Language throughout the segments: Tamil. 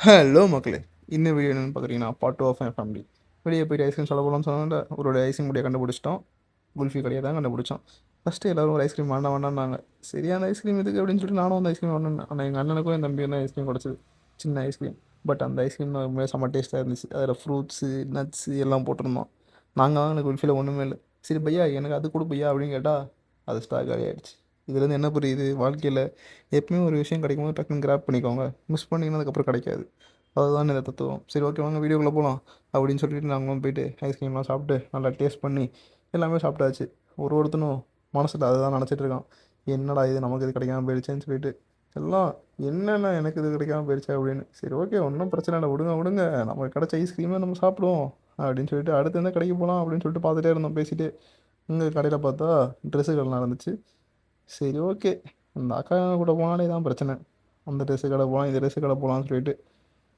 ஹலோ மக்களே, இந்த வீடியோ என்னென்னு பார்க்குறீங்கன்னா பார்ட் 2 ஆஃப் மை ஃபேமிலி. வெளியே போய்ட்டு ஐஸ்கிரீம் சொல்ல போகலான்னு சொன்னால ஒரு ஐஸ்கிரீம் முடியை கண்டுபிடிச்சிட்டோம். குல்ஃபி கடையை தான் கண்டுபிடிச்சோம். ஃபஸ்ட்டு எல்லோரும் ஒரு ஐஸ்கிரீம் வேண்டாம்னாங்க. சரியான ஐஸ்கிரீம் இதுக்கு அப்படின்னு சொல்லிட்டு நானும் அந்த ஐஸ்கிரீம் வாங்கினேன். ஆனால் எங்கள் அண்ணனுக்கும் என் தம்பி வந்து ஐஸ்கிரீம் கிடச்சிது, சின்ன ஐஸ்கிரீம். பட் அந்த ஐஸ்கிரீம் உண்மையாக செம்ம டேஸ்ட்டாக இருந்துச்சு. அதில் ஃப்ரூட்ஸு நட்ஸு எல்லாம் போட்டிருந்தோம். நாங்கள் வாங்கின குல்ஃபியில் ஒன்றுமே இல்லை. சரி பையா எனக்கு அது கொடு பையா அப்படின்னு கேட்டால் அது ஸ்டாக் காலி ஆகிடுச்சு. இதுலேருந்து என்ன புரியுது, வாழ்க்கையில் எப்பவுமே ஒரு விஷயம் கிடைக்கும்போது டக்குன்னு கிராப் பண்ணிக்கோங்க. மிஸ் பண்ணிங்கன்னா அதுக்கப்புறம் கிடைக்காது. அதுதான் இந்த தத்துவம். சரி ஓகே வாங்க வீடியோக்குள்ளே போகலாம் அப்படின்னு சொல்லிட்டு நாங்களும் போயிட்டு ஐஸ்கிரீம்லாம் சாப்பிட்டு நல்லா டேஸ்ட் பண்ணி எல்லாமே சாப்பிட்டாச்சு. ஒருத்தனும் மனசில் அதுதான் நினச்சிட்டு இருக்கான், என்னடா இது நமக்கு இது கிடைக்காம போயிடுச்சேன்னு சொல்லிட்டு. எல்லாம் என்னென்ன எனக்கு இது கிடைக்காம போயிடுச்சு அப்படின்னு. சரி ஓகே ஒன்றும் பிரச்சனை இல்லை, விடுங்க விடுங்க, நமக்கு கிடச்ச ஐஸ்கிரீமே நம்ம சாப்பிடுவோம் அப்படின்னு சொல்லிட்டு அடுத்து எந்த கடைக்கு போகலாம் அப்படின்னு சொல்லிட்டு பார்த்துட்டே இருந்தோம் பேசிட்டு. இங்கே கடையில் பார்த்தா ட்ரெஸ்ஸுகள் நடந்துச்சு. சரி ஓகே, அந்த அக்கா கூட போனாலே தான் பிரச்சனை. அந்த ட்ரெஸ்ஸு கடை போகலாம், இந்த ட்ரெஸ்ஸு கடை போகலான்னு சொல்லிட்டு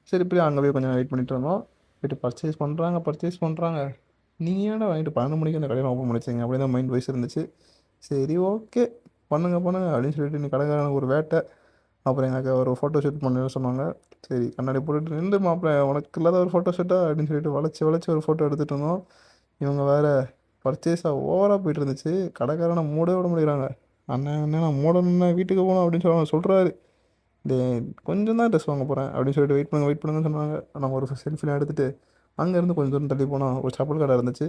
சரி போய் அங்கே போய் கொஞ்சம் வெயிட் பண்ணிட்டு இருந்தோம். போய்ட்டு பர்ச்சேஸ் பண்ணுறாங்க. நீங்கள் ஏன்டா வாங்கிட்டு 12 மணிக்கு அந்த கடையில் ஓப்பன் பண்ணிச்சிங்க அப்படி தான் மைண்ட் வைஸ் இருந்துச்சு. சரி ஓகே பண்ணுங்க அப்படின்னு சொல்லிட்டு இன்னைக்கு கடைக்காரனுக்கு ஒரு வேட்டை. அப்புறம் எனக்கு ஒரு ஃபோட்டோ ஷூட் பண்ண சொன்னாங்க. சரி கண்ணாடி போட்டுட்டு நின்று மாப்பிள்ள உனக்கு இல்லாத ஒரு ஃபோட்டோ ஷூட்டா அப்படின்னு சொல்லிட்டு வளைச்சி ஒரு ஃபோட்டோ எடுத்துகிட்டு இருந்தோம். இவங்க வேறு பர்ச்சேஸாக ஓவராக போயிட்டு இருந்துச்சு. கடைக்காரனை மூட விட முடியறாங்க. அண்ணன் நான் மூடணுன்னா வீட்டுக்கு போகணும் அப்படின்னு சொல்கிறாரு. கொஞ்சம் தான் ட்ரெஸ் வாங்க போகிறேன் அப்படின்னு சொல்லிட்டு வெயிட் பண்ணுங்கன்னு சொன்னாங்க. நாங்கள் ஒரு செல்ஃபிலாம் எடுத்துகிட்டு அங்கேருந்து கொஞ்சம் தூரம் தள்ளி போனால் ஒரு செப்பல் கடை இருந்துச்சு.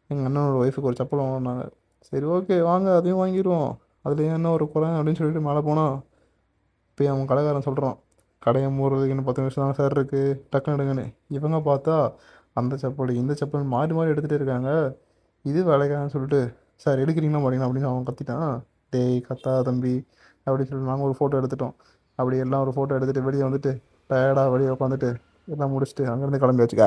எங்கள் அண்ணனோட ஒய்ஃபுக்கு ஒரு செப்பல் வாங்கினாங்க. சரி ஓகே வாங்க அதையும் வாங்கிடுவோம், அதில் என்ன ஒரு குறை அப்படின்னு சொல்லிட்டு மேலே போனால் போய் அவன் கடைக்காரன் சொல்கிறான், கடையை மூடுறதுக்கு இன்னும் 10 நிமிஷம் தான் சார் இருக்குது, டக்குன்னு எடுங்கன்னு. இவங்க பார்த்தா அந்த செப்பல் இந்த செப்பல் மாறி மாறி எடுத்துகிட்டே இருக்காங்க. இது வேலைக்காரன்னு சொல்லிட்டு சார் எடுக்கிறீங்களா மாட்டீங்களா அப்படின்னு அவன் கத்திட்டான். டேய் கத்தா தம்பி அப்படின்னு சொல்லிட்டு நாங்கள் ஒரு ஃபோட்டோ எடுத்துட்டோம். அப்படி எல்லாம் ஒரு ஃபோட்டோ எடுத்துகிட்டு வெளியே வந்துட்டு டயர்டாக வெளியே உட்காந்துட்டு எல்லாம் முடிச்சுட்டு அங்கேருந்து கிளம்பியாச்சு.